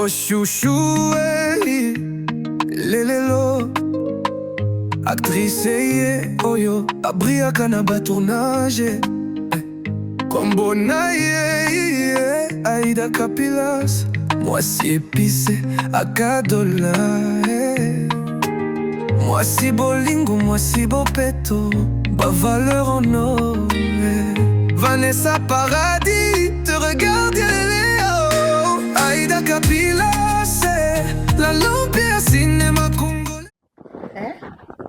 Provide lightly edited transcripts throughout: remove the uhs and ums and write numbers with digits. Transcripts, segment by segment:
Oh chouchou, hey, lelelo. Actrice, yeah, oh yo. Abria kanaba tournage. Kombona, yeah, yeah. Aïda Capilas. Moi si épicé, Akadola. Hey. Moi si bolingo, moi si bopeto. Ba valeur en or. Hey. Vanessa Paradis, te regarde, Léo. Aïda Capilas, la lampe à cinéma congolais. Hein?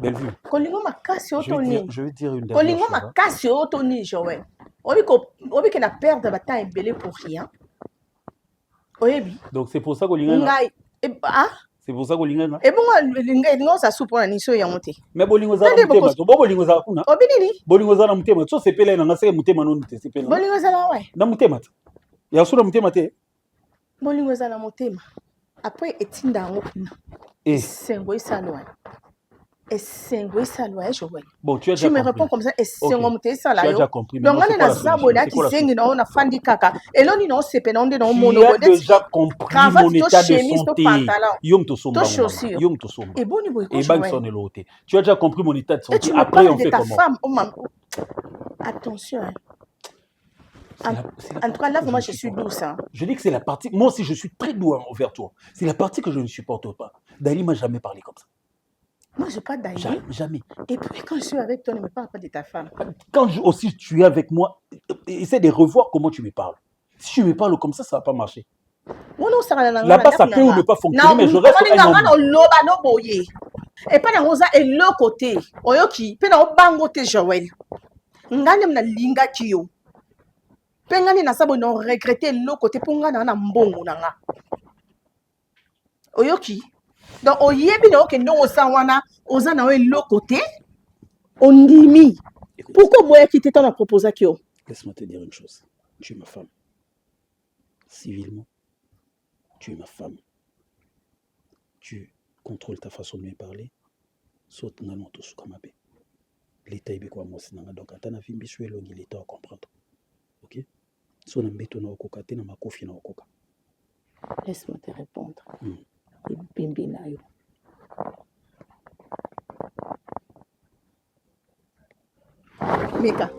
Bellevue. Kolingo makasi otoni. Je vais dire une dernière Kolingo chose. makasi otoni, Joël. Obi que na perdre ba temps belé pour rien. Oyebi. Donc c'est pour ça que l'ingénieur. Ngai. Ah? C'est pour ça que l'ingénieur. Et bon, l'ingénieur ça soupe na niso ya monté. Mais bolingo za na mutema. Bo bolingo za kuna. Obinini. Bolingo za na mutema. So sepele na ngase mutema no nte sepele. Bolingo za na ouais. Na mutema. Ya sura mutema te. Bolingo za na mutema. Après etinda ngo kuna. Et sengo isalwa. Et sengo isalwa Joël. Bon, tu as déjà compris. Tu me réponds comme ça et sengo mutema sala yo. Tu as déjà compris. Donc on est na sabo na ki sengi na ona fandi kaka. Eloni no sepe na onde na mono tu as déjà compris mon état de santé. Yom to somba. Yom to somba. Et boni boy. Et bang son eloté. Tu as déjà compris mon état de santé. Et tu me après parles on fait de ta comment? femme. Oh maman. Attention. En tout cas, là, moi, je suis douce. Hein. Je dis que c'est la partie... Moi aussi, je suis très doux envers toi. C'est la partie que je ne supporte pas. Dali m'a jamais parlé comme ça. Moi, je parle d'Ali. Jamais. Et puis, quand je suis avec toi, ne me parle pas de ta femme. Quand aussi tu es avec moi, essaie de revoir comment tu me parles. Si tu me parles comme ça ne va pas marcher. Là-bas, ça peut ou ne pas fonctionner, mais je reste un homme. Et pas dans l'autre côté. Oyoki, pas dans le côté Joël. Ngane na linga kiyo. Pengani na sabo no regretter l'autre côté pour ngana na mbongo nanga. Oyoki. Donc oyebi na oke non osawana oza na l'autre côté. Ondimi. Pourquoi moi qui t'étais na proposé kyo? Laisse-moi te dire une chose. Tu es ma femme. Civilement, tu es ma femme. Tu contrôles ta façon de me parler. Saute na non to sukamabe. L'état est quoi moi c'est donc atana fimbi suis longi l'état à comprendre. OK? So na mbeto na okoka te na makofi na okoka. Laisse-moi te répondre. Et bimbi na yo. Mika.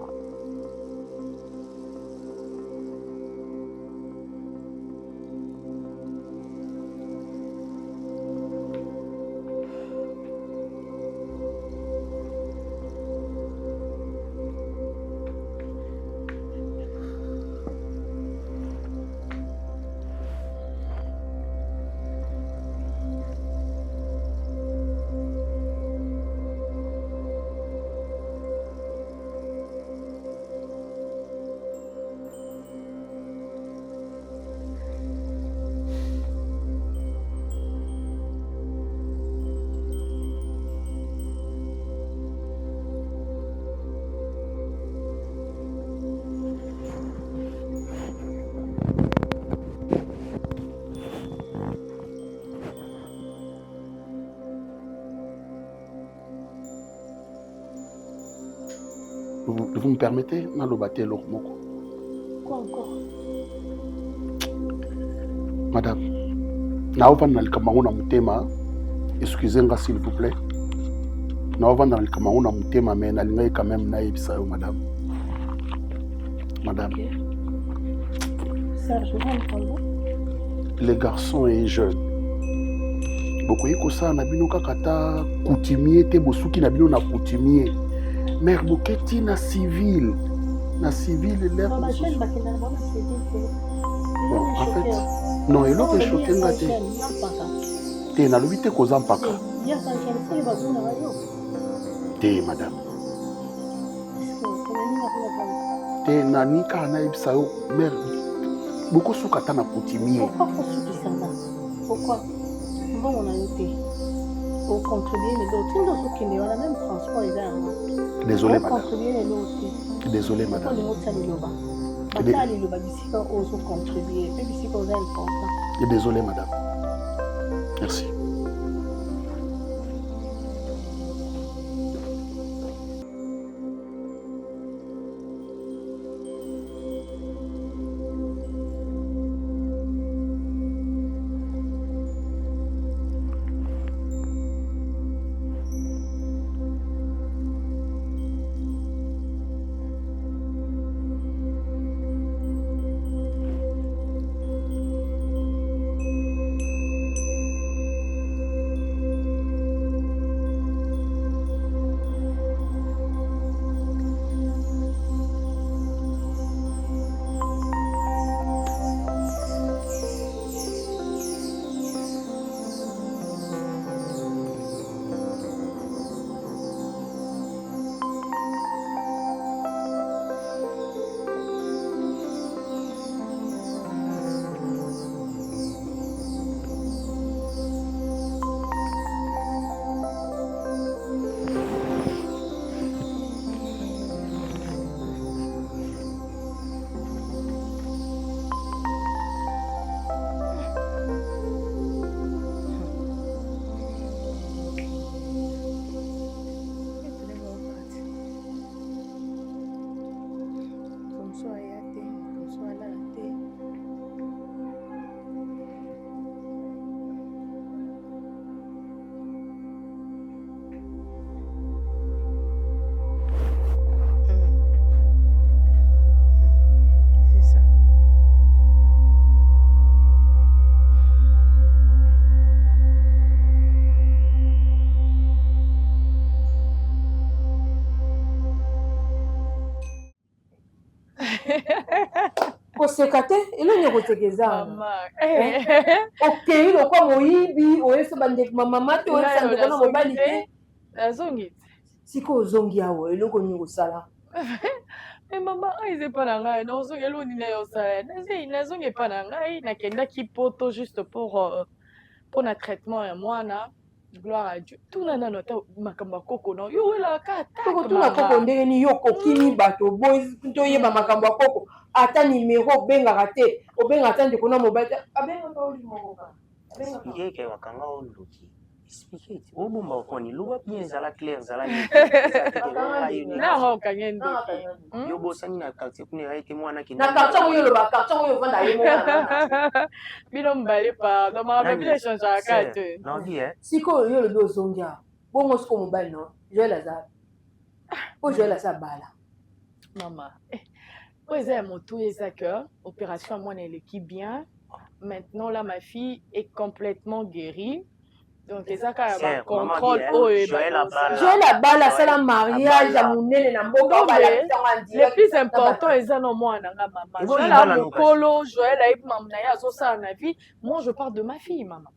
Vous me permettez, Nalobaté Lokmoko? Quoi encore? Madame, Naovan Nalkamauna Mutema, excusez-moi s'il vous plaît. Naovan Nalkamauna Mutema, mais Nalinga quand même naïbsayo, madame. Madame. Okay. Serge, le garçon est jeune. Beaucoup de ça, nabino kakata coutumier, te bosuki nabino na coutumier. Mère Boketi na civil l'air. Bon, en fait, non, il a choqué ngate. Te na lobite koza mpaka. Te madame. Te na nika na ibsayo mère. Beaucoup soukata na coutumier. Pourquoi? Bon, on a été. Pour contribuer les autres. Qui n'est pas même transport et là. Désolé, madame. Contribuer les autres. Désolé, madame. Désolé, madame. Merci. okoseka te elongi okosekeza Maman. okei lokwa moyibi oyesa bandeko mama te oyesa ndeko na mobali te nazongi te sika ozongi awa eloko nini kosala mais maman eza epa na ngai nazongi eloko nini ayosala nazongi epa na ngai nakendaki poto juste pour na traitement ya mwana gloire à Dieu tuna nano ata makambo ya koko na yo welaka tokotuna koko ndenge nini yo kokimi bato boy toyeba makambo ya koko ata nimero obengaka te obengaka ta ndeko na mobali te abengaka oli moko expliquer ke wakanga oloki expliquer ti obomba okoni loba bien ezala clair ezala nanga okange ndoki yo bosani na quartier kuna ete mwana na quartier oyo loba quartier oyo vanda ye mwana bino mobale pardon makambo bino echangeaka te sikoyo yo lobi ozongi awa bongo siko mobali no joel aza po joel aza bala mama oyo eza ya motu eza que opération ya mwana eleki bien maintenant là ma fille est complètement guérie donc eza kaka ba contrôle oyo joel abala asala mariage ya monene na mboka le plus important eza no mwana nga mama joel a mokolo joel ayebi mamu na ye azosala na vie moi je parle de ma fille mama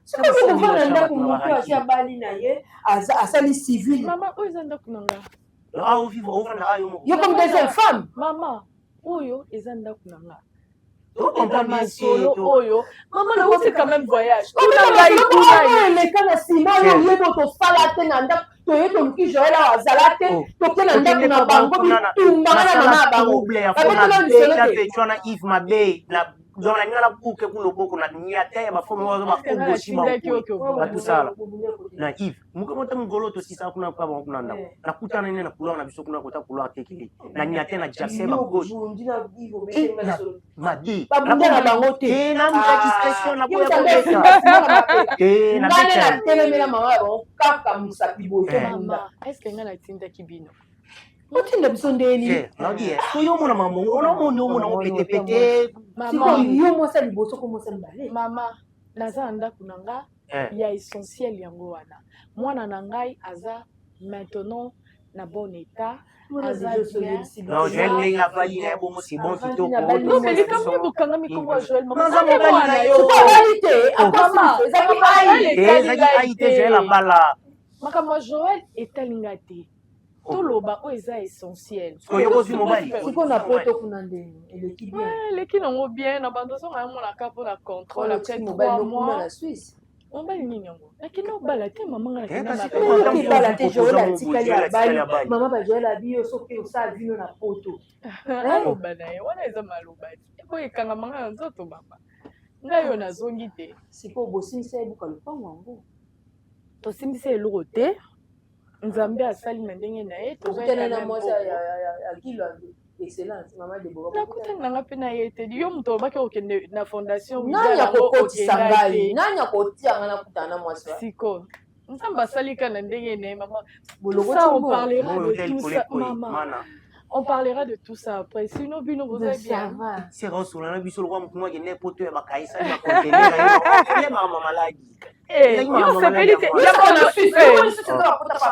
sikoyo kovanda ndako moto asi abali na ye asali civile mama oyo eza ndako na nga yo comme deuxième femme mama oyo eza ndako na nga masolo oyo mama nauti quand même voyage eleka na nsima oyo oyebi otosala te na ndako toye toluki joel awa azala te toke na ndako na bango bitumbanga na mama ya bango babetona Yves Mabe donc na ngala buke kuno boko na nyata ya bafomo wa bafugo shima batusala na Yves mukamota mugolo to sisa kuna kwa bango kuna ndako nakutana nene na kulwa na biso kuna kota kulwa kekili na nyata na jase ba gauche madi babunda na bango te na muta discrétion na boya na ngane na telemela mama ya bango kaka musapi boye mama est-ce que ngana tindaki bino otinda biso ndeni toyomona mambo onomona opetepete yo mwasa liboso ko mwasa mbale mama naza na ndako na nga ya essentiel yango wana mwana na ngai aza maintenant na bon état non je vais la valide ya bomo si bon kitoko non mais likambi bokanga mikongo ya Joël mama naza mobali na yo ezaki aite Joël abala makambo ya Joël etalinga te toloba oyo eza essentiel oyokozi mobali siko na poto kuna ndenge eleki bien eleki nango bien na bandoso nga yamonaka mpo na contrôle après 3 mois na Suisse mobali nini yango nakende obala te mama nga nakendebala te joel atikali abali mama bajoel abi yo soki osala vino na poto aloba na ye wana eza maloba te ekoyekanga manga na nzoto mama ngai oyo nazongi te sikoyo bosimbisa ebuka lopango yango tosimbisa eloko te nzambe asali na ndenge na ye tozokutana na mwasi ya kilo excellence mama Deborah nakutani nanga mpe na ye te yo moto obaki okende na fondation nani akokotisa ngai nani akotianga nakutana na mwasi siko nzambe asali ka na ndenge na ye mama ça on parlera de tout ça mama on parlera de tout ça après sinon bino vous allez bien c'est rasola na biso lokwa mutu mwake ne poto ya bakaisa ba conteneur ya mama maladi yo sepeli te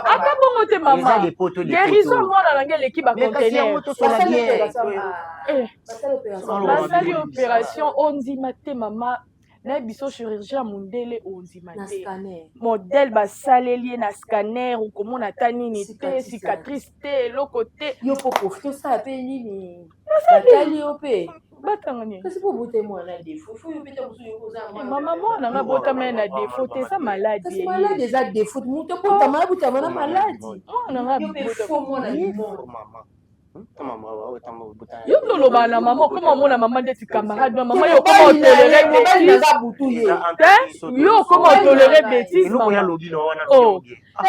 ata bongo te mama guérison mwana nange eleki bacontener basali opération ondima te mama na biso chirurgien ya mondele ondima te modele basaleli ye na scanner okomona ata nini te cicatrice te eloko te yo po profite osala mpe nini batali yo mpe batanga nini kasi po bota mwana defo fo yo beta mosu mama mwana nga botama ye na defo te eza maladi kasi maladi eza defo moto botama na botama na maladi mwana nga fo mwana limoro yo toloba na mama okoma omona mama ndeti camarade na mama yo okoma otolere bêtise yo okoma otolere bêtise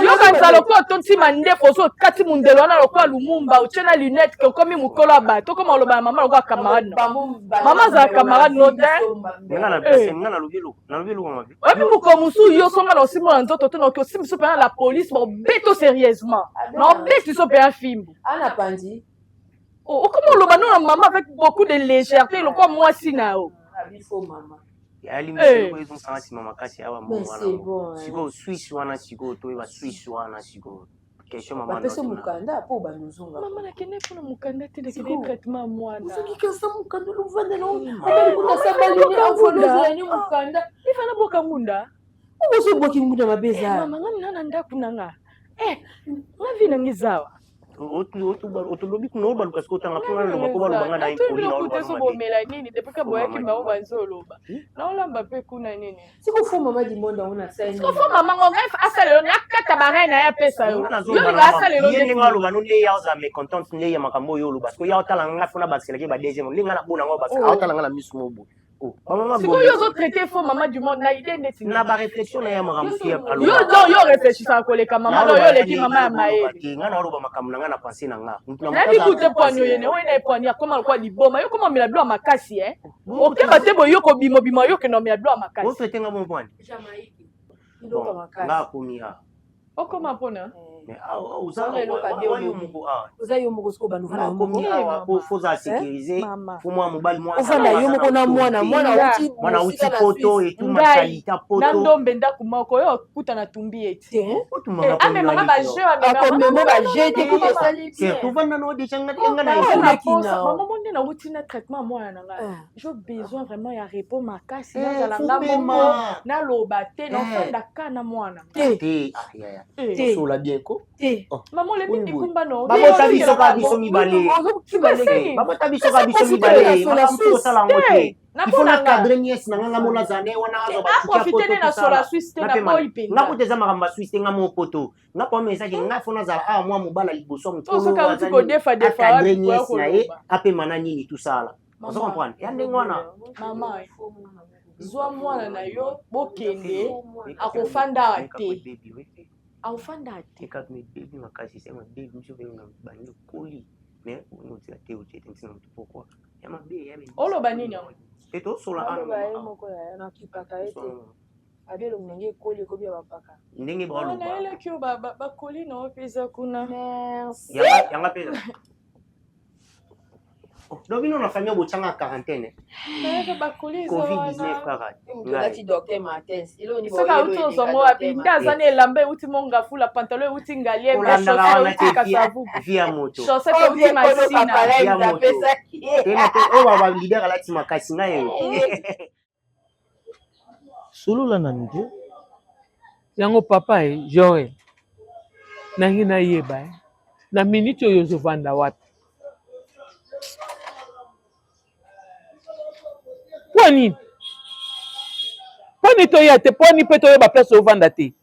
yo kanisa lokola otontima ndefu ozo okati mundelo wana lokola lumumba otie na lunette ke okomi mokolo ya bato okoma oloba na mama lokola camarade na mama azala camarade no te oyebi moko mosu yo songa na osimbola nzoto te naoki osimbi so mpena la police baobeto sérieusement na obeti so mpena fimbu ana pandi okoma oloba no na mama avec beaucoup de légèreté lokola mwasi na yo alimisiko ezosala nsima makasi awa mwana sikoyo swisse wana sikoyo toyeba swisse wana sikoyo question maman bapesa mukanda po banuzunga Maman nakende mpona mokanda te nakende traitement mwana. ozokikasa mukanda lovanda no abali sabali afolozo yani mukanda Ifana boka munda. ozoboki mukanda mabeza Mama ngani nana ndaku nanga. Ngavi nangizawa. Otulobi kuno baluka siko tanga pona no makoba lubanga na impoli na olba so bomela nini depuis ka boyaki mbango banzoloba. Na olamba pe kuna nini. siko mama dimonda ona saini Siko fo mama ngo ngai asale na kata barena na ya pesa yo. Yo nga asale lo yeni ngalo banu ne ya za me content ne ya makambo yo lo parce que ya otala nga fona baseleke ba deuxième linga na bona ngo parce que otala nga na misu mobo. Siko yo zo traiter fo mama du monde na idée ndeti. Na ba réflexion na ya makambo kia alo. Yo réfléchissant koleka mama yo leki mama ya maele. Nga na oloba makambo na nga na penser na nga. Na bikute poanyo yene we na poanyo akoma kwa liboma yo koma mila blo makasi okeba te boyo ko bimo bimo yo ke no mila blo makasi. Wo traiter nga bon point. Jamaïque Bon, nga kumia. Okoma pona. Mais oza yo moko siko banuvana moko faut sécuriser faut moi mobali moi ofanda yo moko na mwana uti poto et tout machalita poto na ndombe ndaku moko yo kuta na tumbi eti ame mama ba jeu akomemo ba jeu te kuta sali tu vanda no de changa tenga na maman monde na uti na traitement mwana nanga j'ai besoin vraiment ya repos makasi na la ngambo na loba te na fanda kana mwana te ya sola bien ko maman le bindi kumba no baba biso ka biso mibale baba biso ka biso mibale makambo sala ngote il faut la cadrer nièce na nga mona zane wana azo ba profiter na sola Suisse te na boy pe nga kuteza makamba Suisse te nga mo poto nga kwa mesa ki nga fona zala mwa mobala liboso mukolo so ka uti ko defa cadrer nièce na ye ape mana nini tout ça là vous comprenez ya ndenge wana mama zwa mwana na yo bokende akofanda te aufanda ate kaka baby makasi sema baby msho benga bani kuli mais on tira te uche tensina mtu pourquoi ya mabe ya be oloba nini eto sola ana ba moko ya na kipaka ete abelo mnenge koli ko bia bapaka ndenge ba oloba na ile kyo ba koli na opeza kuna merci yanga pesa donc nous on a famille bochanga quarantaine bakoli covid-19 kaka ngati docteur Martins ilo ni saka utozo mo apinda zane lambe uti monga fula pantalon uti ngalie ba chaussure kasavu via moto chaussure uti masina via moto tena te o baba leader alati makasi ngayo solo na nje yango papa Joël nangi na yeba na minute oyo zovanda wapi Poni to yate poni pe to ba place ovanda te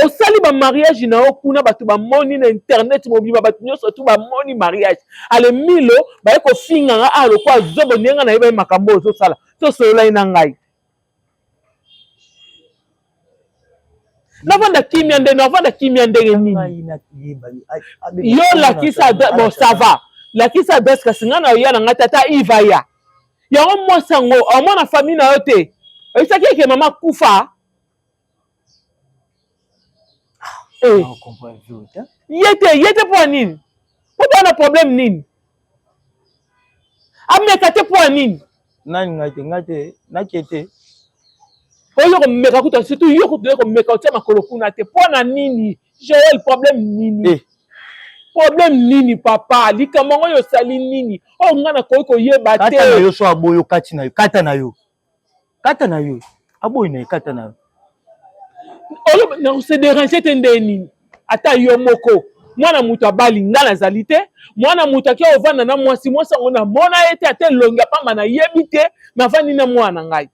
osali ba mariage na okuna bato ba moni na internet mobima bato nyonso tu ba moni mariage ale milo ba ko finga nga alo kwa zobo nenga na yeba makambo zo sala to solo ina ngai navanda kimia ndenge nini yo lakisa bon ça va lakisa adresse kasi nga na yo na nga tata iva ya yango mwasango omona famille na yo te oyisaki eke mama kufa ye te po nini po bana problème nini ameka te po nini nani ngate oyo komeka kuta surtout yo kuta komeka otia makolo kuna te po na nini Joël problème nini problème nini papa likambo ngo yo sali nini o ngana ko yeba te kata na yo so aboyo kati na yo kata na yo aboyo na kata na yo olo na se déranger te ndeni ata yo moko mwana mutu abali ngana zali te mwana mutu akia ovanda na mwasi ngo na mona ete ate longa pamba na yebi te na vandi na mwana ngai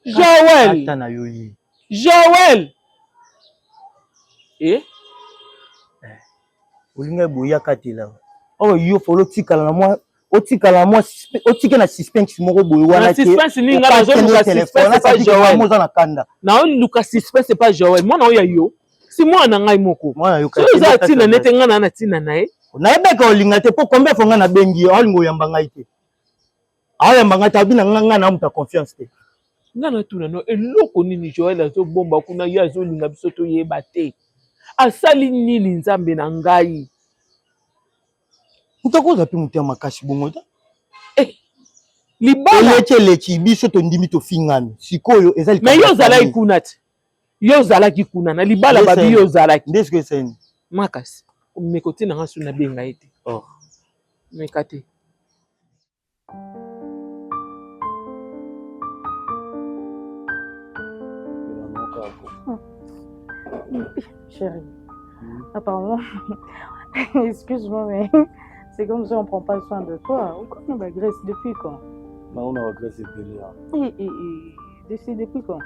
Joël kata na yo yi Joël olinga boya katela o yo folo tikala na moi otike na suspense moko boye wana te suspense ni ngana zo luka suspense pas Joël moza na kanda na o luka suspense pas Joël mwana oya yo si mwana ngai moko mwana yo so za tina nete ngana na tina na ye na ebeka olinga te po combien fonga na bengi yo alingo yamba ngai te ayamba ngai ta bina nganga na muta confiance te ngana tuna no eloko nini Joël azo bomba kuna ye azo linga biso to yeba te asali nini nzambe na ngai utakoza pe mutia makasi bongo ta libala eleki biso tondimi tofingami sikoyo eza mais yo ozalaki kuna te yo ozalaki kuna na libala babi yo ozalaki nde soki eseni makasi meko te nanga so nabenga ye te meka te Chérie, apparemment, excuse-moi, mais c'est comme si on ne prend pas soin de toi. Ou quand on va Grèce depuis quand? On a Grèce Et depuis quand?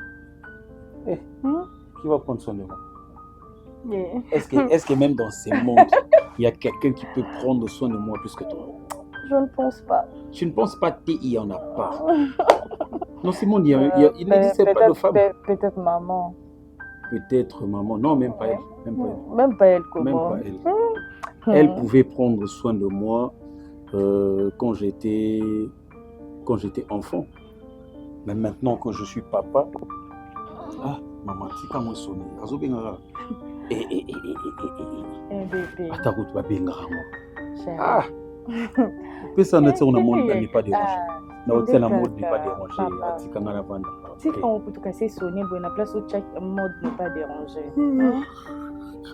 Qui va prendre soin de moi? Yeah. Est-ce que même dans ce monde, il y a quelqu'un qui peut prendre soin de moi plus que toi? Je ne pense pas. Tu ne penses pas qu'il n'y en a pas? Dans ce monde, il n'existe pas de femme. Peut-être maman. Peut-être maman. Non, même pas elle. Même pas elle, comment? Même pas elle. Elle pouvait prendre soin de moi quand j'étais enfant. Mais maintenant que je suis papa, maman, c'est comme un sonné. Bébé. Attends, tu vas bien Chérie. Personne ne n'est pas dérangé. Non, c'est la mode n'est pas dérangé. Si on peut te casser sonner, la place où chaque mode n'est pas dérangé.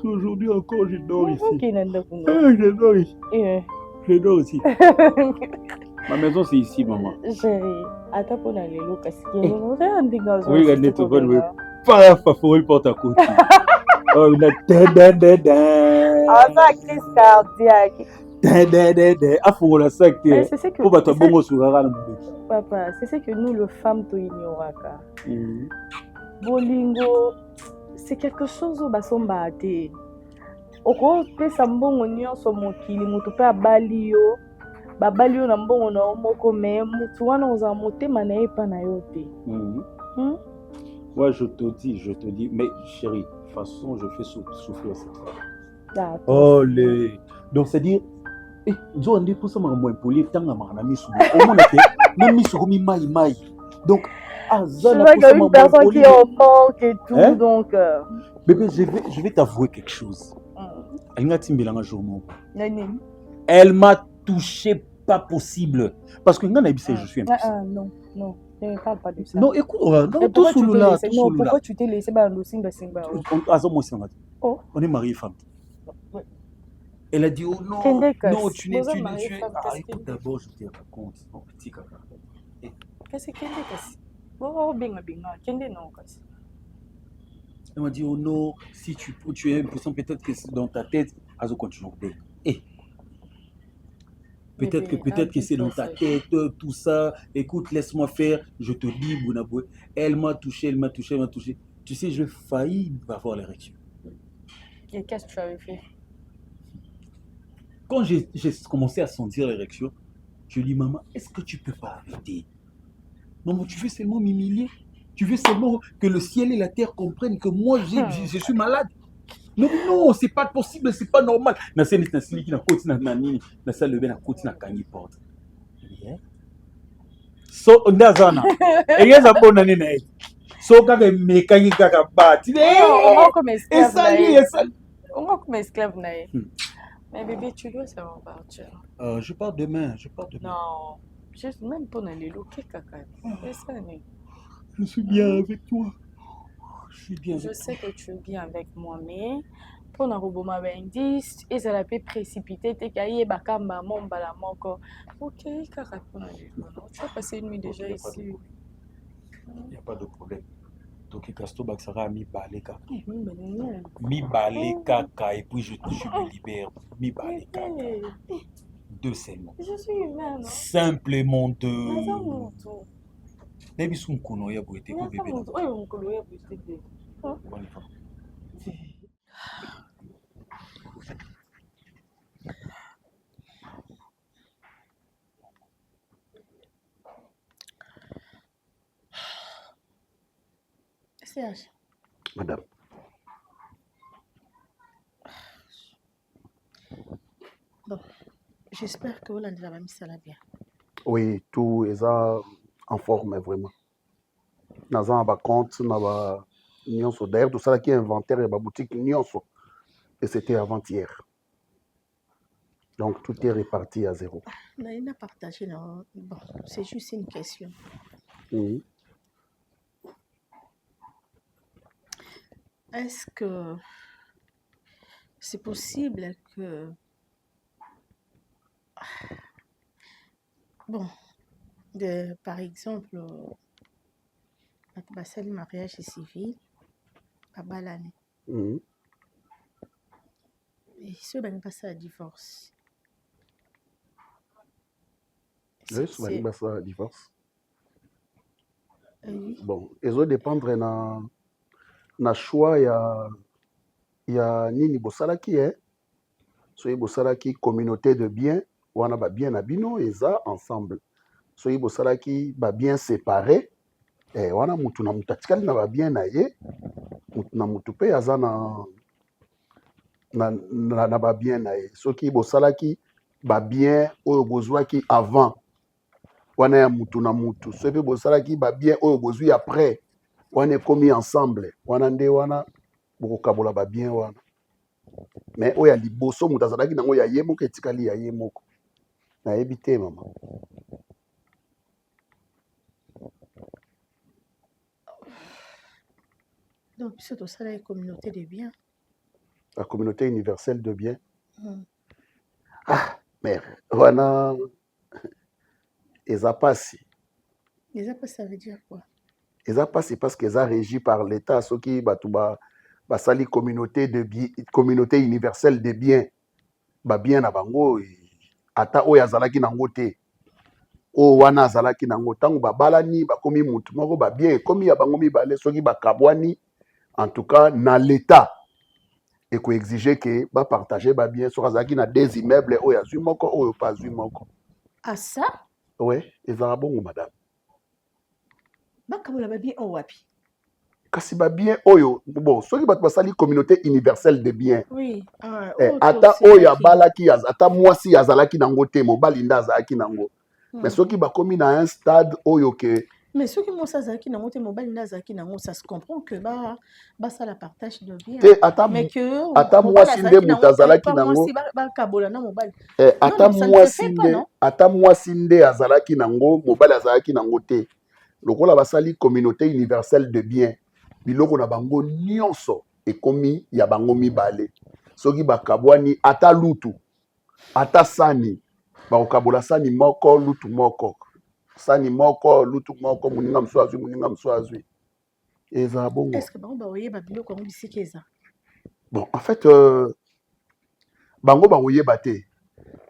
Aujourd'hui encore, je dors ici. Je dors ici. Je dors ici. Ma maison, c'est ici, maman. Chérie, attends pour aller là, parce qu'il y a un dégât. Oui, regardez, tu vas le faire favori porte à côté. Oh, il a ça, crise cardiaque. Papa, c'est ce que nous, les femmes, tu ignorons. Bolingo, c'est quelque chose où on va se oko pesa mbongo nyonso mokili mutu pe abali yo na mbongo na moko me mutu wana oza motema na ye pa na yo te. Ouais, je te dis, mais chérie, de toute façon, je fais souffrir cette femme. Oh, donc c'est-à-dire, Joe on dit pour ça moi poli tanga mana misu. Au moins même misu comme mai. Donc une personne qui est en manque et tout, hein? Donc bébé, je vais t'avouer quelque chose. Elle m'a touché pas possible parce que je suis impuissant. Non, ne parle pas de ça. Non, écoute, non, tout sous là. Non, pourquoi tu t'es laissé simba? On est mariés femme. Elle a dit oh non, tu n'es écoute d'abord, je te raconte. Mon petit caca. Qu'est-ce que elle m'a dit oh non, si tu es impuissant, peut-être que c'est dans ta tête, Azo continue. Peut-être que c'est dans ta tête, tout ça. Écoute, laisse-moi faire, je te dis, Bounaboué. Elle m'a touché. Tu sais, je failli avoir l'érection. Et qu'est-ce que tu avais fait? Quand j'ai commencé à sentir l'érection, je lui dis maman, est-ce que tu peux pas arrêter? Maman, tu veux seulement m'humilier? Tu veux seulement que le ciel et la terre comprennent que moi, je suis malade? Non, c'est pas possible, c'est pas normal. Na seni na sili ki na koti na nini, na sa lebe na koti na kangi porte. So ndazana. Eyeza bona nini na. So kaka mekangi kaka bati. On comme esclave na. Mais bébé, tu dois savoir partir. Je pars demain. Non, juste même pour aller loquer caca. Je suis bien avec toi. Je sais que tu es bien avec moi, mais pour na roboma indice et ça la peut précipiter t'es cahier bakamba mon bala moko. OK, kaka pour aller. Tu vas passer une nuit déjà ici. Il n'y a pas de problème. Donc Casto Baxara mi balé kaka. Et puis je me libère. Mi balé kaka. 2 seulement. Je suis humaine. Simplement 2. Maybe son kono ya boité ko bébé. On kono ya boité. Serge. Madame. Bon, j'espère que vous l'avez mis ça là bien. Oui, tout est en forme, vraiment. Nous avons un compte, nous avons d'ailleurs, tout ça qui est inventaire et la boutique, et c'était avant-hier. Donc tout est réparti à zéro. On a partagé, non. Bon, c'est juste une question. Mhm. Est-ce que c'est possible que... Bon, par exemple, le mariage civil, à Balane. Mhm. Et ceux qui passent à divorce. Oui, souvent il y a un divorce. Oui. Bon, ils vont dépendre na choix ya nini bosalaki hein. Soki bosalaki communauté de biens, wana ba bien na bino eza ensemble. Soki bosalaki ba bien séparé, wana mutu na mutu atikali na ba bien na ye, mutu na mutu pe aza na ba bien na ye. Soki bosalaki ba bien oyo bozwaki avant, wana ya mutu na mutu. Soki bosalaki ba bien oyo bozwi après, wana ekomi ensemble. Wana nde wana bokokabola ba bien wana. Mais oyo ya liboso mutu azalaki nango ya ye moko etikali ya ye moko. Nayebi te mama. Donc, c'est ça la communauté de biens. La communauté universelle de biens. Ah, mais wana eza pasi. Eza pasi, ça veut dire quoi? Eza pasi parce que eza régi par l'État. Soki batu basali communauté universelle de biens. Ba bien na bango ata oyo azalaki nango te. O wana azalaki nango tango babalani bakomi mutu moko ba bien ekomi ya bango mibale soki bakabwani en tout cas na l'État et ko exiger que ba partager ba bien soki azalaki na des immeubles oyo azwi moko oyo pas azwi moko. Ah ça? Oui, ezala bongo madame. Bakabola ba bien o wapi? Kasi ba bien oyo bon soki bato basali communauté universelle de bien. Oui. Ata oyo abalaki ata mwasi azalaki nango te mobali nda azalaki nango. Mais soki bakomi na un stade oyo que mais soki mwasi azalaki nango te mobali nda azalaki nango, ça se comprend que ça la partage de bien. te ata mwasi nde mutu azalaki nango. Bakabola na mobali. Ata mwasi nde azalaki nango mobali azalaki nango te. Lokola basali communauté universelle de bien. Biloko na bango nyonso ekomi ya bango mibale. Soki bakabwani ata lutu ata sani bakokabola sani moko lutu moko. Sani moko lutu moko muninga musu azwi muninga musu azwi. Eza bongo. Est-ce que bango baoyeba biloko yango bisika eza? Bon, en fait bango baoyeba te.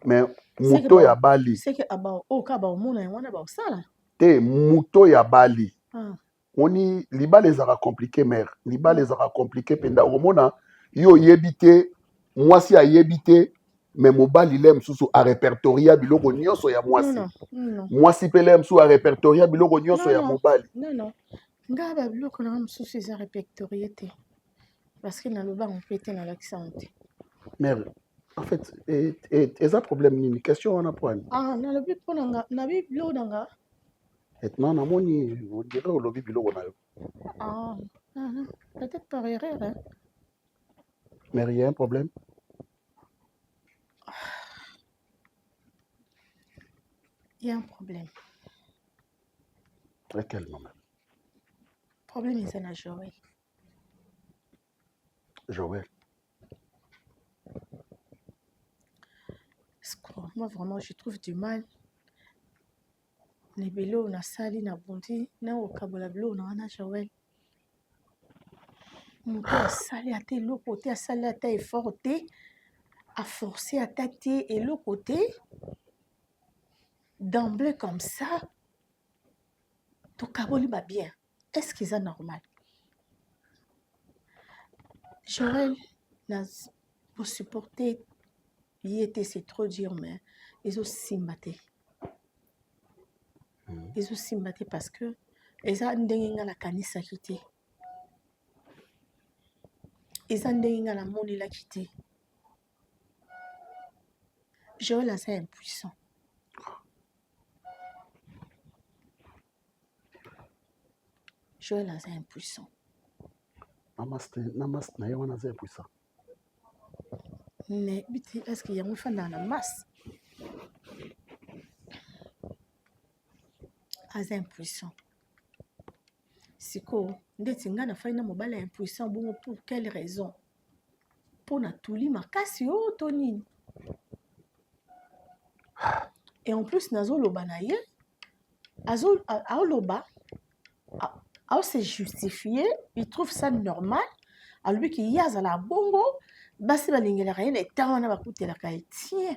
Mais muto ya bali. C'est que o ka ba omona wana ba osala. Te muto ya bali. Oni libala ezaka compliqué mère. Libala ezaka compliqué penda omona yo yebite mwasi ayebite mais mobali le msusu a répertoria biloko nyonso ya mwasi. Non. Mwasi pe le msusu a répertoria biloko nyonso ya mobali. Non. Nga ba biloko na msusu eza répertorié te. Parce que na loba on peut te na l'accent. Mère, en fait eza problème nini question wana point. Ah, na lobi pona nga na bi biloko nga. Non, namoni on dirait au lobby biloko na yo. Ah, peut-être par erreur. Hein? Mais il y a un problème. Il y a un problème. Lequel, maman? Problème est à Joël. Joël. Moi, vraiment, je trouve du mal. Les bélos, on a sali, on a bondi, on a au cabolablo, on a Joël. Mon père a sali à tes l'autre côté, a sali à tes effort, a forcé à tâter et l'autre côté. D'emblée comme ça, ton caboli va bien. Est-ce que c'est normal? Joël, pour supporter, c'est trop dur, mais ils ont simbaté. Ils ont simbaté parce que ils ont ndengé la kanisa quitté. Ils ont ndengé la moni la quitté. Joël est impuissant. Joël est impuissant. Namaste, na yawana za impuissant. Mais est-ce qu'il y a un fan dans la masse? As impuissant. C'est quoi? Ndeti nga na faina mobala impuissant bon pour quelle raison? Pour na tuli makasi o Tony. Et en plus nazo loba na ye. Azo loba. A se justifier, il trouve ça normal. À lui qui y a la bongo, basi balingela rien et tant na bakute la kai tien.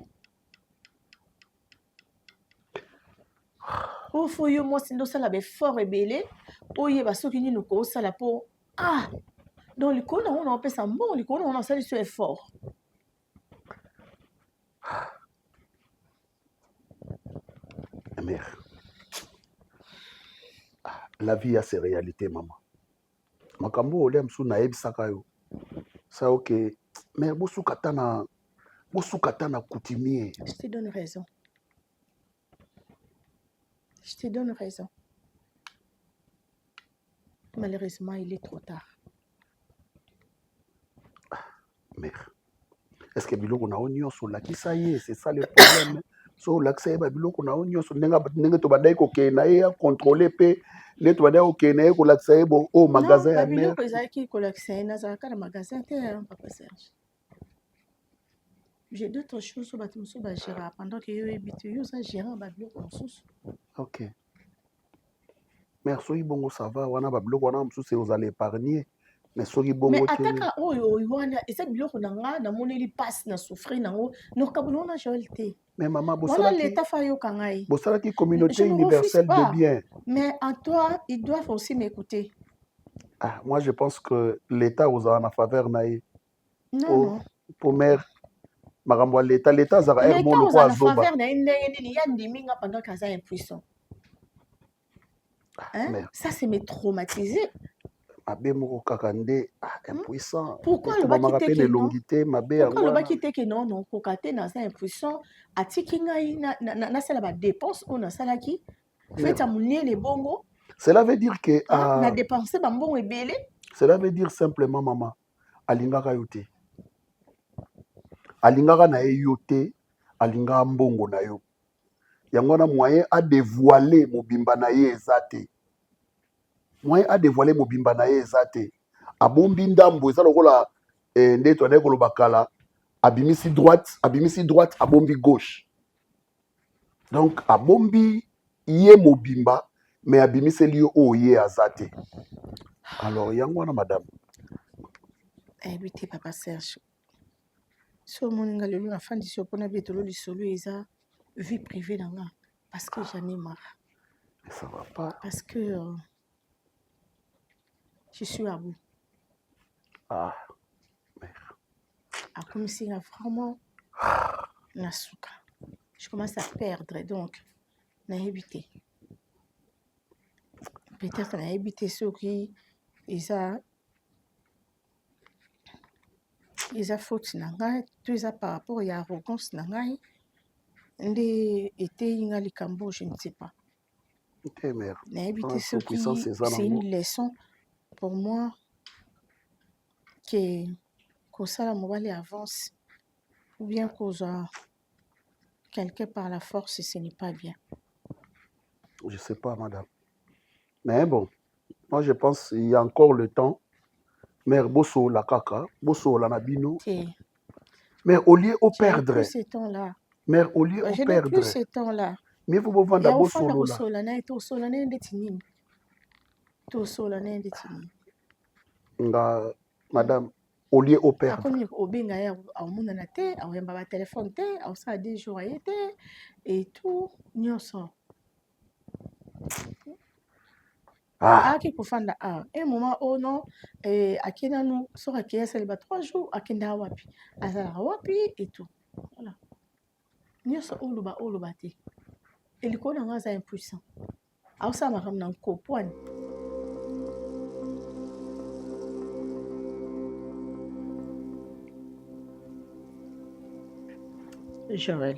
O foyo mo sindo sala be fort rebelle, o ye basoki ni no ko sala po ah. Donc le kona on appelle ça bon, le kona on a sali sur effort. Mère. La vie a ses réalités, maman. Makambo olem su na ebisaka yo. Ça ok. Mais bosu katana coutumier. Je te donne raison. Je te donne raison. Malheureusement, il est trop tard. Mère. Est-ce que biloko na onyo so la qui ça y est, c'est ça le problème. So la que ba biloko na onyo so nenga to badai ko ke na ya contrôler pe ne to badai ko ke na ko la que bon au magasin à mère. Non, biloko ezaki ko la que na za ka magasin te papa Serge. J'ai d'autres choses sur bateau sur ba gérer pendant que yo habite yo ça gérer ba biloko mosusu. OK. Mère so ibongo ça va wana ba biloko wana mosusu vous allez épargner. Mais soki bongo mais ataka oyo wana eza biloko na nga na moneli passe na souffrir nango no kabona na jolte. Mais maman voilà l'état fa yo kangai. Bosala qui communauté universelle de bien. Mais en toi ils doivent aussi m'écouter. Ah, moi je pense que l'état aux en faveur naï. Non. Pour mère makambo l'état zara er mono kwa zoba. En faveur na ndenge nini ya ndiminga pendant kaza impuissant. Hein? Ça c'est me traumatiser. Abemoko kakande impuissant. Pourquoi le bakite que non? Pourquoi le bakite que non non kokate na ça impuissant atiki ngai na sala ba dépense on a sala ki fait à monnaie les bongo. Cela veut dire que na dépenser ba mbongo ebele. Cela veut dire simplement maman alingaka yote. Alingaka na yote alingaka mbongo na yo. Yango na moyen à dévoiler mobimba na ye ezate. Moyen à dévoiler mobimba na ye ezate. Abombi ndambo eza lokola ndeto na ekolo bakala abimisi droite abombi gauche. Donc abombi ye mobimba mais abimisi liyo o ye azate. Alors yango na madame. Évitez papa Serge. So moninga lelo na fandi so pona betolo lisolo eza vie privée nanga parce que j'en ai marre. Ça va pas. Parce que je suis à bout. Ah, mère. Comme si vraiment nasuka. Je commence à perdre donc na éviter. Peut-être na éviter ceux qui isa faute na ngai tout ça par rapport à arrogance na ngai nde était inga likambo je ne sais pas. OK mère. Na éviter ceux qui c'est une leçon pour moi que ça mobile avance ou bien cause quelqu'un par la force ce n'est pas bien. Je sais pas madame. Mais bon, moi je pense qu'il y a encore le temps. Mère bosso la kaka, bosso la nabino. Mais au lieu au perdre. Plus ce temps-là. Mère au lieu au perdre. Plus ce temps-là. Mais vous pouvez vendre bosso là. Bosso la na to so la na ndetini. To so la na ndetini. Nga madame au lieu au perdre. Akomi obenga ya amuna na te, awemba ba téléphone te, aw sa des jours ayete et tout nyonso. Aki kufanda un moment oh non akina nous sera qui est celle 3 jours akenda wapi azala wapi et tout voilà nyonso oloba te eliko na ngaza impuissant aw sa makam na kopwani Joël.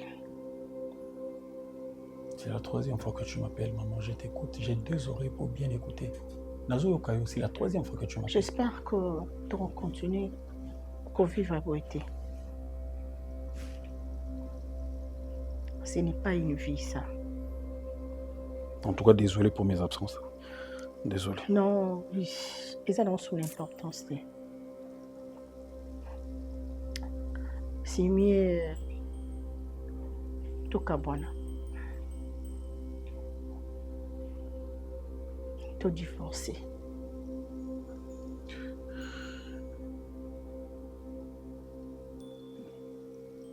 C'est la troisième fois que tu m'appelles, maman. Je t'écoute. J'ai 2 oreilles pour bien écouter. Nazo Yokayo, c'est la 3e fois que tu m'appelles. J'espère que tu vas continuer à vivre à beauté. Ce n'est pas une vie, ça. En tout cas, désolé pour mes absences. Désolé. Non, oui. Et ça n'a son importance. C'est mieux tout cabana. Tout divorcé.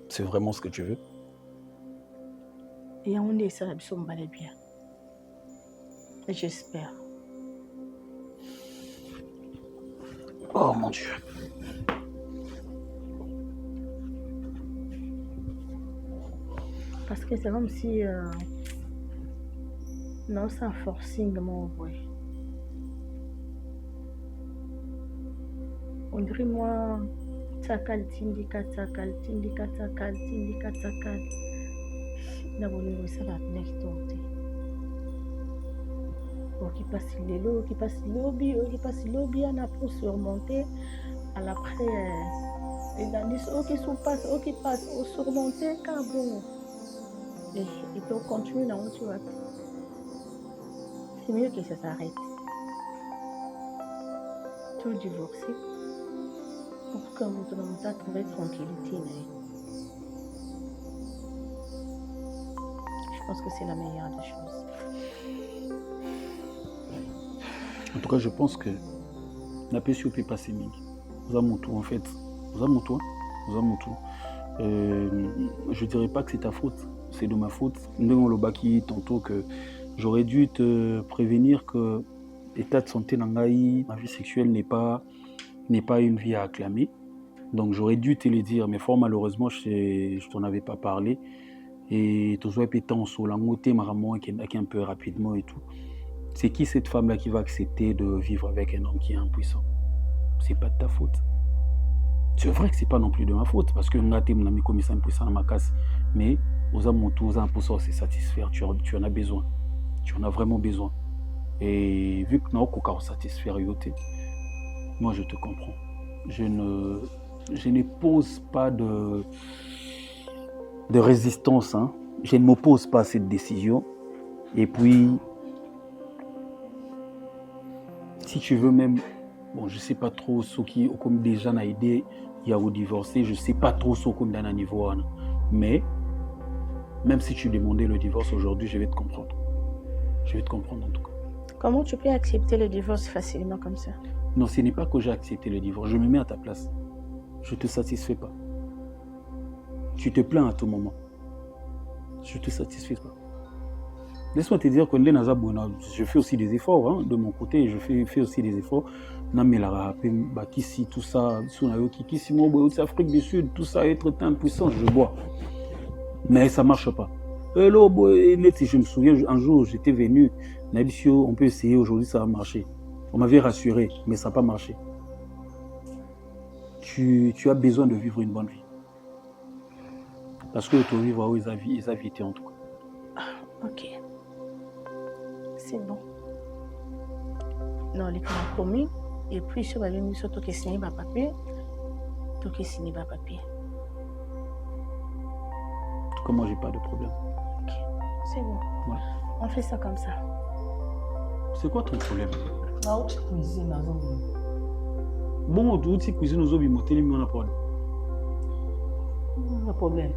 C'est vraiment ce que tu veux? Et on est ça, ça me va bien. Et j'espère. Oh mon Dieu. Parce que c'est comme si non, c'est un forcing mon envoyé. On dirait moi takal tindika takal tindika takal tindika takal. Na bonne ça va venir tomber. Qui passe les lots, qui passe lobby, qui passe lobby, on a pour surmonter. À l'après, il a dit ok, sous passe, ok, passe, au surmonter, car bon. Et il peut continuer dans tu vois. C'est mieux que ça s'arrête. Tout divorcé. Pour que vous trouver tranquillité. Je pense que c'est la meilleure des choses. En tout cas, je pense que la PSU peut passer ming. Vous avez mon tour en fait. Vous avez mon tour. Vous avez mon tour. Je dirais pas que c'est ta faute. C'est de ma faute. Nous le baki tantôt que j'aurais dû te prévenir que l'état de santé d'Angaï, ma vie sexuelle n'est pas une vie à acclamer. Donc j'aurais dû te le dire, mais fort malheureusement je t'en avais pas parlé. Et tout ça pétant sur la montée maramo qui est un peu rapidement et tout. C'est qui cette femme-là qui va accepter de vivre avec un homme qui est impuissant? C'est pas de ta faute. C'est vrai que c'est pas non plus de ma faute, parce que mon ami comme ça impuissant dans ma casse. Mais aux hommes, tous un pour c'est satisfaire. Tu en as besoin. Tu en as vraiment besoin. Et vu que nous avons satisfaire yoté, moi je te comprends. Je ne pose pas de résistance. Hein. Je ne m'oppose pas à cette décision. Et puis si tu veux même, bon, je sais pas trop ce qui, comme déjà n'a aidé, il y a au divorcé, je sais pas trop ce comme d'un niveau, mais même si tu demandais le divorce aujourd'hui, je vais te comprendre. Je vais te comprendre en tout cas. Comment tu peux accepter le divorce facilement comme ça? Non, ce n'est pas que j'ai accepté le divorce, je me mets à ta place. Je te satisfais pas. Tu te plains à tout moment. Je te satisfais pas. Laisse-moi te dire que je fais aussi des efforts, hein, de mon côté, je fais aussi des efforts. Tout ça, Afrique du Sud, tout ça, être impuissant, je bois. Mais ça ne marche pas. Je me souviens, un jour, j'étais venu, on peut essayer, aujourd'hui ça va marcher. On m'avait rassuré, mais ça n'a pas marché. Tu as besoin de vivre une bonne vie. Parce que tu vivre où ils invité en tout cas. Ok. C'est bon. Non, les cas commis. Et puis, je vais venir sur tout qui signé par papier. Tout qui signé par papier. En tout cas, moi, j'ai pas de problème. Ok. C'est bon. Ouais. On fait ça comme ça. C'est quoi ton problème? Ah, tu cuisines, Bon, tu cuisines aux obis, mon télé, on a problème. Pas de problème.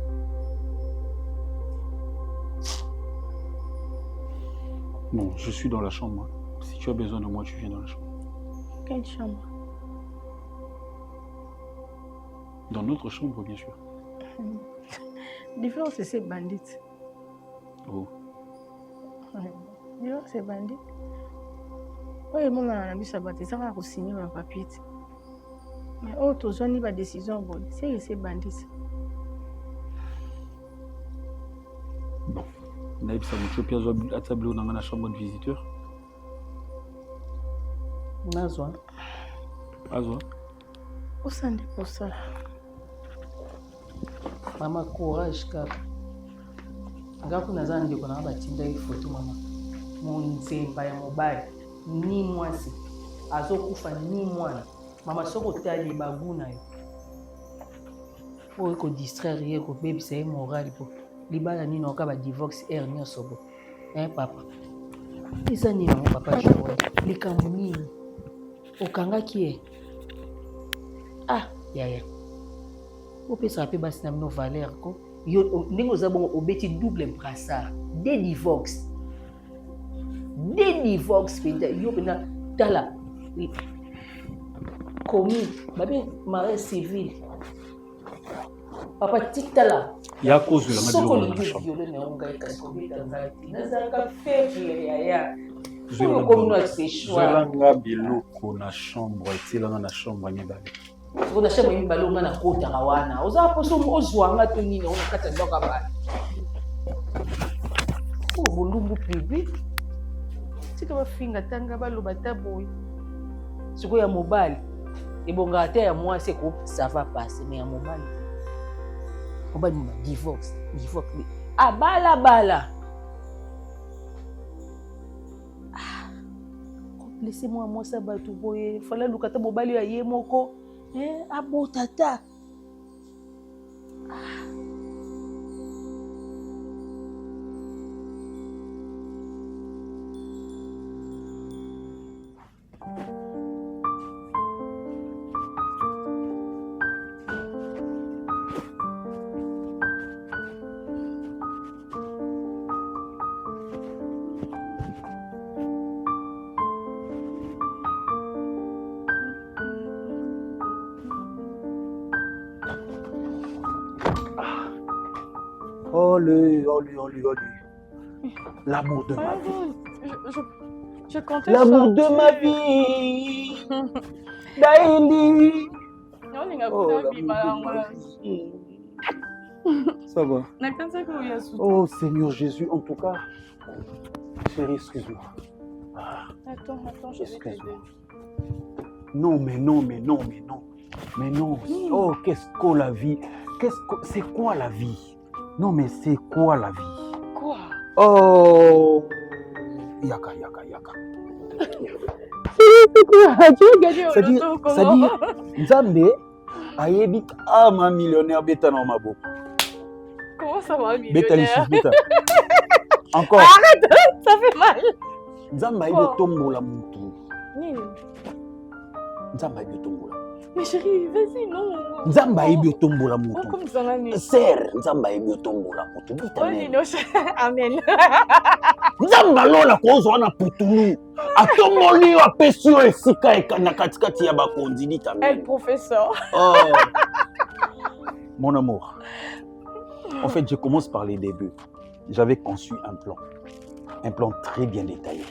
Bon, je suis dans la chambre. Si tu as besoin de moi, tu viens dans la chambre. Quelle chambre? Dans notre chambre, bien sûr. Différence, c'est bandit. Oh. Différence, c'est bandit. Oui, moi, on a vu ça, ça va signer un papier. Mais autre, on n'y pas de décision. C'est bandit. Bon. Naïb, ça me chope à tableau dans la chambre de visiteur. Nazwa. Azwa. Où ça n'est pour ça? Maman, courage, car. Agaku naza ndeko na batinda ifoto mama. Monzemba ya mobile ni mwasi. Azokufa ni mwana. Mama soko tali baguna yo. Faut ko distraire ye ko bebisa ye moral po. libala nini okaba divorce air nyonso bo papa eza nini yango papa Joël likambo nini okangaki ye yaya opesaka mpe basi na bino valeur ko yo ndenge oza bongo obeti double brassard des divorces mpenza yo mpenza tala commis babe mariage civil papa titala ya cause la soko violé na ngai kasi kobeta ngai nazalaka faible yaya oyo komino c'est choix zelanga biloko na chambre etilanga na chambre mibale soko na chambre mibale onga na kotaka wana ozala poso ozwanga to nini ona kati ya ndako bana bolumbu public tika bafinga tanga baloba ta boye sikoyo ya mobali ebongaka te ya mwasi eko ça va passer mais ya mobali divorce bala laissez-moi moi ça bato boye fala lukata mobali ya ye moko abotata Olé. L'amour de ma vie. Je comptais l'amour de ma vie. Daily. Ça va. Oh Seigneur Jésus, en tout cas. Chérie, excuse-moi. Attends, je vais t'aider. Non. Oh, qu'est-ce que la vie? C'est quoi la vie? Non, mais c'est quoi la vie? Quoi? Oh! Yaka. C'est-à-dire, Nzambe ayebi ma millionnaire beta na maboko. Comment ça va, Beta millionnaire? beta. Encore. Arrête, ça fait mal. Nzambe ayebi tombola mutu. Nzambe ayebi tombola. Mais chérie, vas-y, non. Nzambe ayebi tombola mutu. Comme ça, là, Sœur, Nzambe ayebi tombola mutu. Amen. Nzambe alola kozwa na putulu. Atomoli apesi yo esika na katikati ya bakonzi dit amen. Elle professeur. Oh. Mon amour. En fait, je commence par les débuts. J'avais conçu un plan très bien détaillé.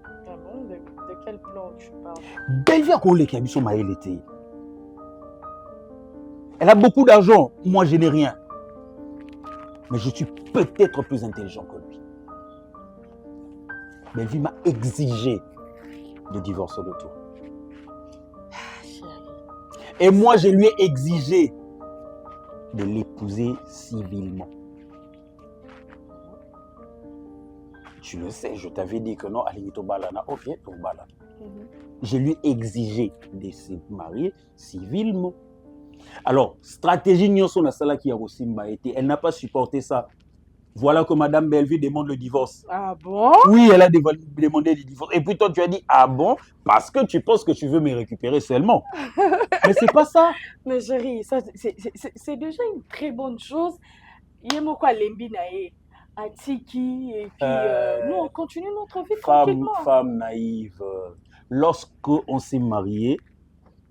Ah bon, de quel plan tu parles? Belvia Kole qui a mis son maïl été. Elle a beaucoup d'argent, moi je n'ai rien. Mais je suis peut-être plus intelligent que lui. Belvia m'a exigé de divorcer de tout. Et moi je lui ai exigé de l'épouser civilement. Tu le sais, je t'avais dit que non, Alimito Balana, ok, tout Balana. Je lui ai exigé de se marier civilement. Alors, stratégie Nyonso Nasala qui a aussi été, elle n'a pas supporté ça. Voilà que Madame Bellevue demande le divorce. Ah bon? Oui, elle a demandé le divorce. Et puis toi, tu as dit, ah bon? Parce que tu penses que tu veux me récupérer seulement. Mais c'est pas ça. Mais chérie, ça, c'est déjà une très bonne chose. Yemoko Lembi Nae, Atiki, et puis nous, on continue notre vie tranquillement. Femme naïve. Lorsque on s'est mariés,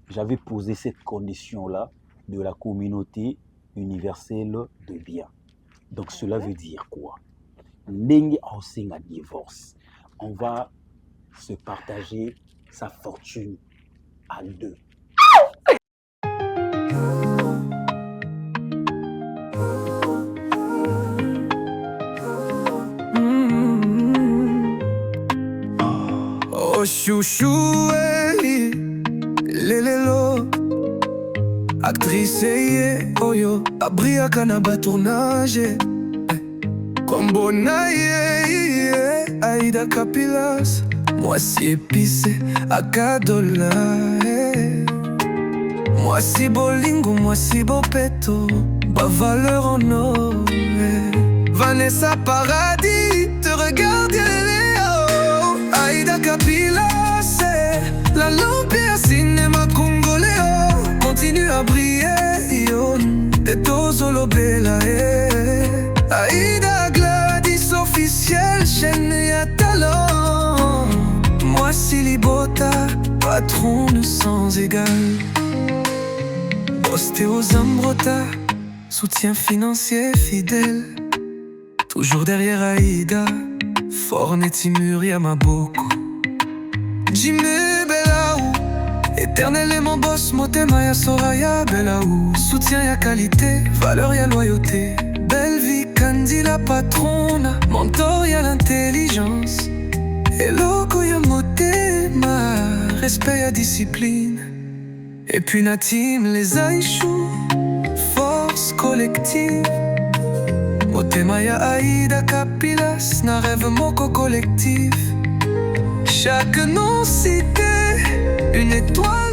j'avais posé cette condition-là de la communauté universelle de biens. Donc cela veut dire quoi? Ndenge on signe un divorce, on va se partager sa fortune à deux. Oh chouchou, hey, lelelo. Actrice ye, oyo, abriaka na ba tournage. Kombo na ye, Aïda Capilas. Moi si épicé, Akadola. Moi si bolingo, moi si bopeto. Ba valeur en or. Vanessa Paradis, te regarde Léo. Aïda Kapila, c'est la Lumpia cinéma congolais. Continue à briller, yo. De Tozolo Bella, Aïda Gladys officiel, chaîne à talent. Moi Silibota, patron sans égal. Ostéo Zambrota, soutien financier fidèle. Toujours derrière Aïda, Fornetti Muria Maboko. Jimmy Belaou, éternel et mon boss, Motema ya Soraya Belaou. Soutien ya qualité, valeur ya loyauté. Belle vie, Candy la patronne, mentor ya l'intelligence. Eloko ya Motema, respect ya discipline. Et puis Natim les Aïchou, force collective. Motema ya Aïda Kapilas, na rêve moko collectif. Chaque nom cité, une étoile